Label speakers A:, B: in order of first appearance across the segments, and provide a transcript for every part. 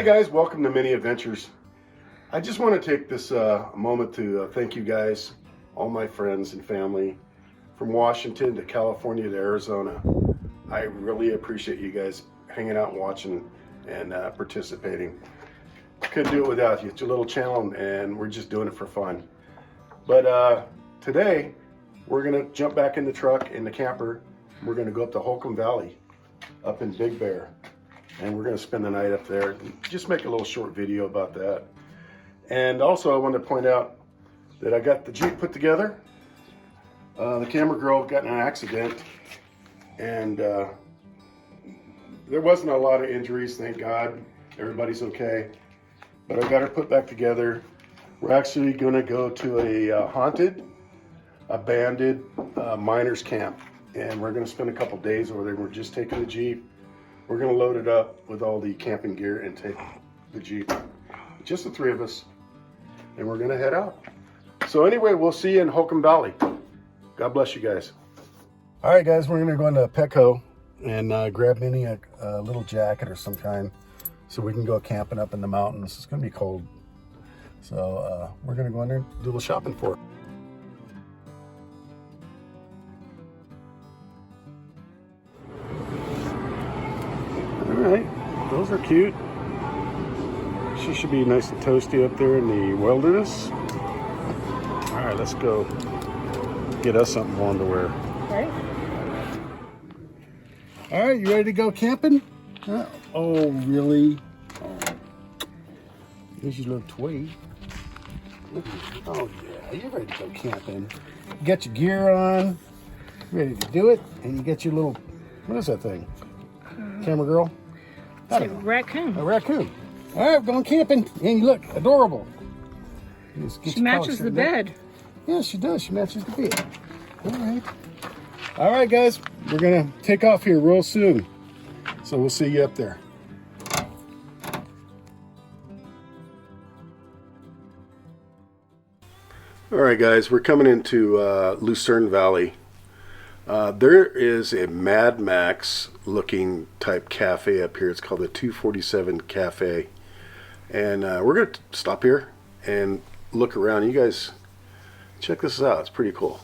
A: guys, welcome to Minnie Adventures. I just want to take this moment to thank you guys, all my friends and family, from Washington to California to Arizona. I really appreciate you guys hanging out and watching and participating. Couldn't do it without you. It's your little channel and we're just doing it for fun. But today we're gonna jump back in the truck, in the camper. We're gonna go up to Holcomb Valley, up in Big Bear. And we're gonna spend the night up there. Just make a little short video about that. And also I want to point out that I got the Jeep put together. The camera girl got in an accident and there wasn't a lot of injuries, thank God. Everybody's okay. But I got her put back together. We're actually gonna go to a haunted, abandoned miners camp. And we're gonna spend a couple days over there. We're just taking the Jeep. We're gonna load it up with all the camping gear and take the Jeep. Just the three of us. And we're gonna head out. So anyway, we'll see you in Holcomb Valley. God bless you guys. All right guys, we're gonna go into Petco and grab Minnie a little jacket or some kind so we can go camping up in the mountains. It's gonna be cold. So we're gonna go in there and do a little shopping for her. All right, those are cute. She should be nice and toasty up there in the wilderness. All right, let's go get us something warm to wear. All right, you ready to go camping? Oh, really? Oh. Here's your little toy. Oh, yeah, you're ready to go camping. You got your gear on, ready to do it, and you get your little, what is that thing? Camera girl?
B: It's a raccoon.
A: A raccoon. All right, we're going camping. And you look adorable.
B: She matches the bed.
A: Yeah, she does. She matches the bed. All right. All right, guys. We're going to take off here real soon. So we'll see you up there. All right, guys. We're coming into Lucerne Valley. There is a Mad Max looking type cafe up here. It's called the 247 Cafe. And we're going to stop here and look around. You guys check this out. It's pretty cool.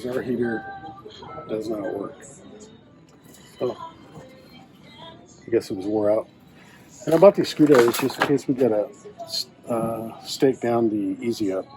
A: Our heater does not work. Oh, I guess it was wore out. And I bought these screwdrivers just in case we got to stake down the easy up.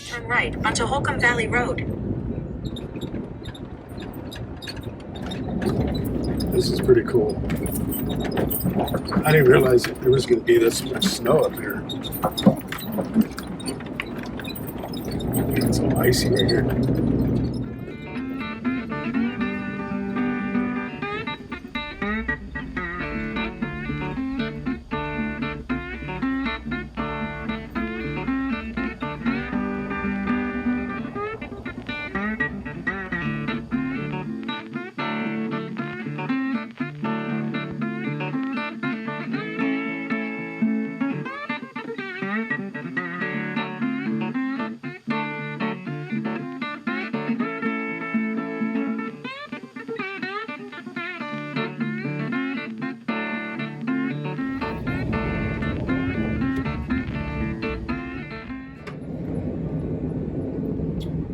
C: Turn right onto Holcomb Valley Road.
A: This is pretty cool. I didn't realize that there was going to be this much snow up here. It's all icy right here.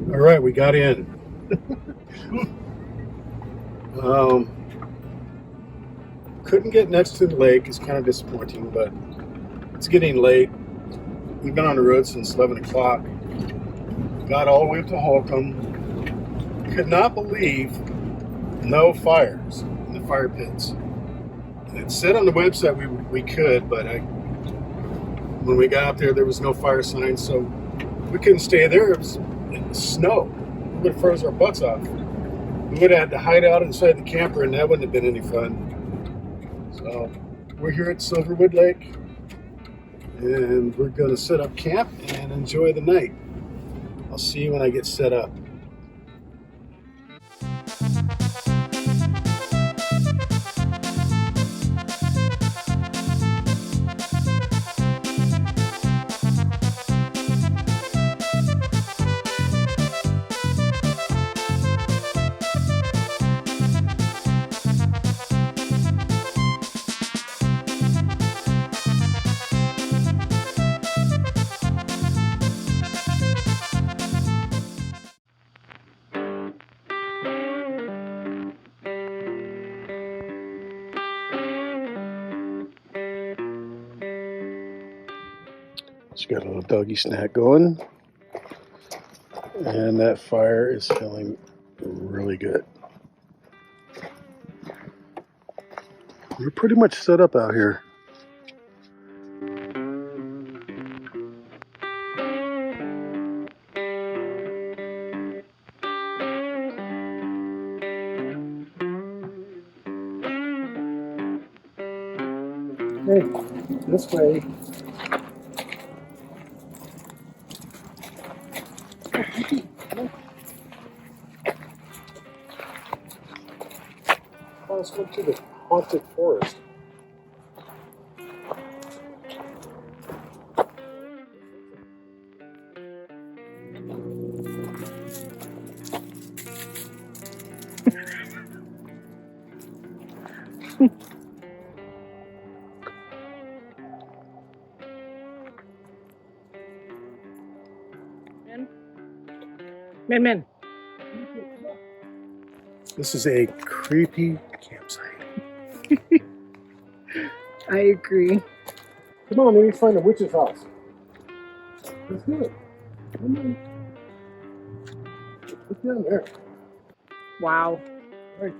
A: All right, we got in. Couldn't get next to the lake. It's kind of disappointing, but it's getting late. We've been on the road since 11 o'clock. Got all the way up to Holcomb. Could not believe no fires in the fire pits. It said on the website we could, but when we got out there was no fire signs, so we couldn't stay there. It was snow. We would have froze our butts off. We would have had to hide out inside the camper, and that wouldn't have been any fun. So we're here at Silverwood Lake, and we're going to set up camp and enjoy the night. I'll see you when I get set up. Just got a little doggy snack going, and that fire is feeling really good. We're pretty much set up out here. Hey, this way. Let's go to the haunted forest.
B: Min.
A: This is a creepy campsite.
B: I agree.
A: Come on, we need to find a witch's house. Let's do it. Come on. Look down there.
B: Wow.
A: Right.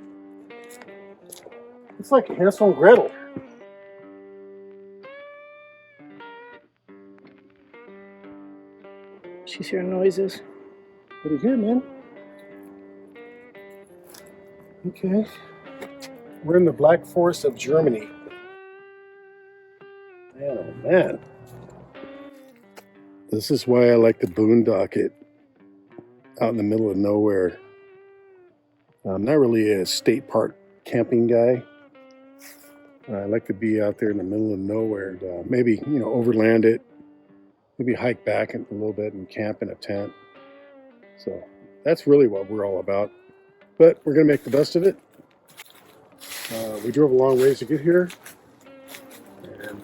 A: It's like Hansel and Gretel.
B: She's hearing noises.
A: What do you hear, man? Okay. We're in the Black Forest of Germany. Man, oh man. This is why I like to boondock it out in the middle of nowhere. I'm not really a state park camping guy. I like to be out there in the middle of nowhere and maybe, overland it. Maybe hike back a little bit and camp in a tent. So that's really what we're all about. But we're going to make the best of it. We drove a long ways to get here. And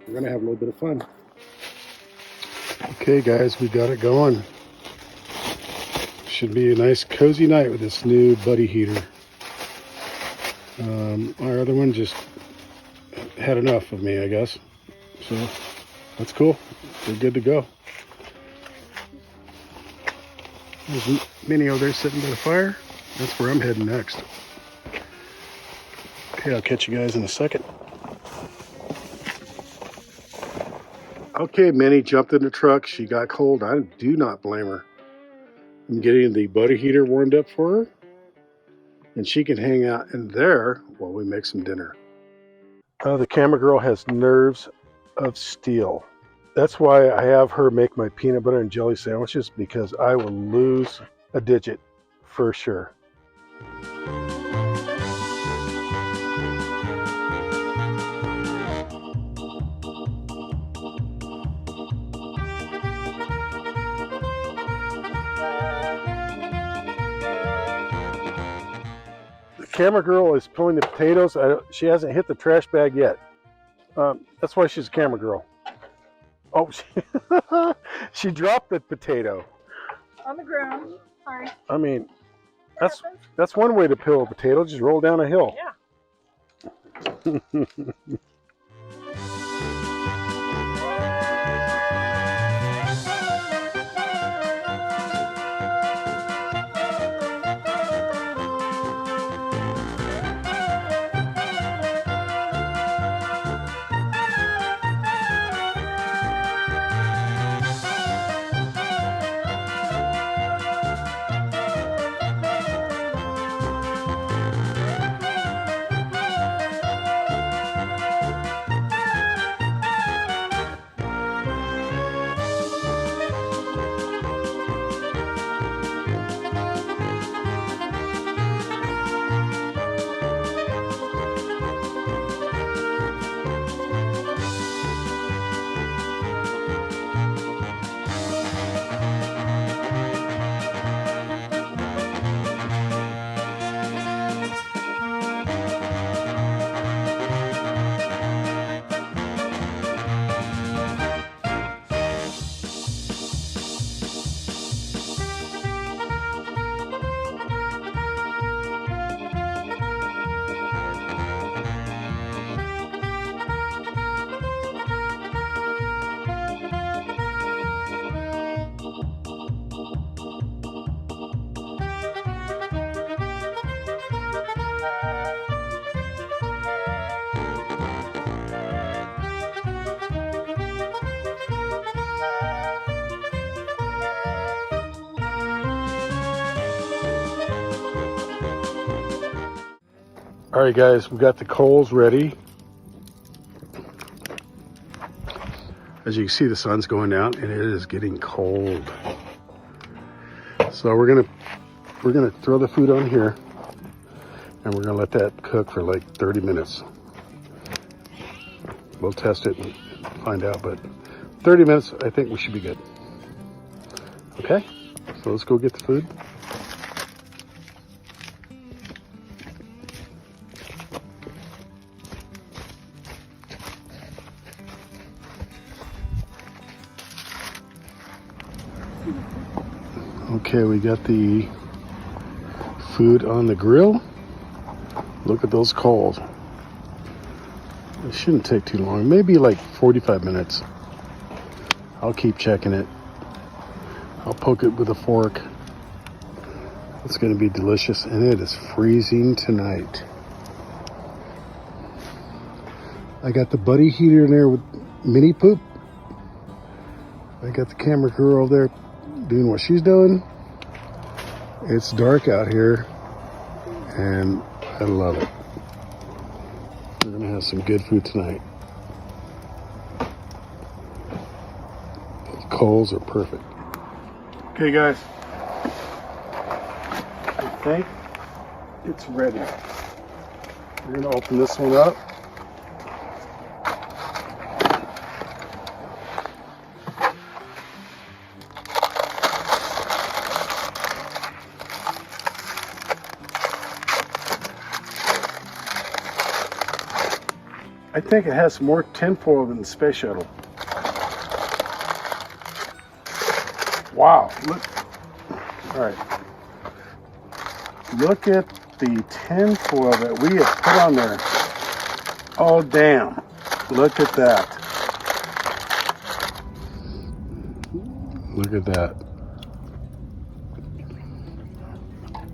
A: we're going to have a little bit of fun. Okay, guys, we got it going. Should be a nice cozy night with this new buddy heater. Our other one just had enough of me, I guess. So that's cool. We're good to go. There's Minnie over there sitting by the fire. That's where I'm heading next. Okay, I'll catch you guys in a second. Okay, Minnie jumped in the truck. She got cold. I do not blame her. I'm getting the buddy heater warmed up for her. And she can hang out in there while we make some dinner. The camera girl has nerves of steel. That's why I have her make my peanut butter and jelly sandwiches, because I will lose a digit for sure. The camera girl is peeling the potatoes. She hasn't hit the trash bag yet. That's why she's a camera girl. Oh, she dropped the potato.
B: On the ground. Sorry.
A: I mean, that's one way to peel a potato. Just roll down a hill.
B: Yeah.
A: All right, guys, we got the coals ready. As you can see, the sun's going down and it is getting cold. So we're gonna throw the food on here and we're gonna let that cook for like 30 minutes. We'll test it and find out, but 30 minutes, I think we should be good. Okay, so let's go get the food. Okay, we got the food on the grill. Look at those coals. It shouldn't take too long, maybe like 45 minutes. I'll keep checking it. I'll poke it with a fork. It's going to be delicious, and it is freezing tonight. I got the buddy heater in there with Minnie poop. I got the camera girl there doing what she's doing. It's dark out here and I love it. We're gonna have some good food tonight. Those coals are perfect. Okay guys, I think it's ready. We're gonna open this one up. I think it has more tinfoil than the space shuttle. Wow, look. All right. Look at the tinfoil that we have put on there. Oh, damn. Look at that. Look at that.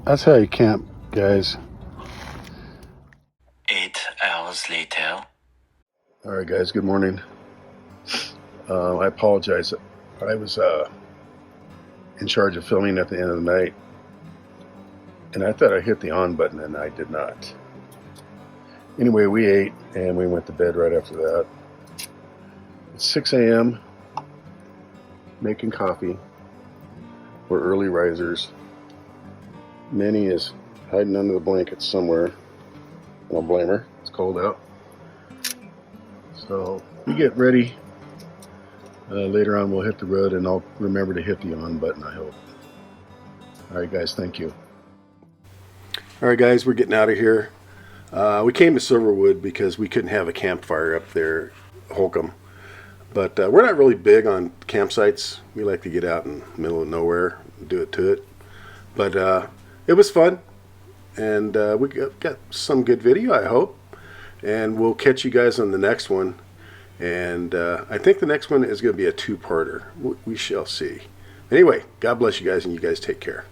A: That's how you camp, guys.
D: 8 hours later.
A: All right, guys, good morning. I apologize. I was in charge of filming at the end of the night, and I thought I hit the on button, and I did not. Anyway, we ate, and we went to bed right after that. It's 6 a.m., making coffee. We're early risers. Minnie is hiding under the blankets somewhere. I don't blame her. It's cold out. So we get ready. Later on we'll hit the road, and I'll remember to hit the on button, I hope. Alright guys, thank you. Alright guys, we're getting out of here. We came to Silverwood because we couldn't have a campfire up there, Holcomb. But we're not really big on campsites. We like to get out in the middle of nowhere and do it to it. But it was fun. And we got some good video, I hope. And we'll catch you guys on the next one. And I think the next one is going to be a two-parter. We shall see. Anyway, God bless you guys, and you guys take care.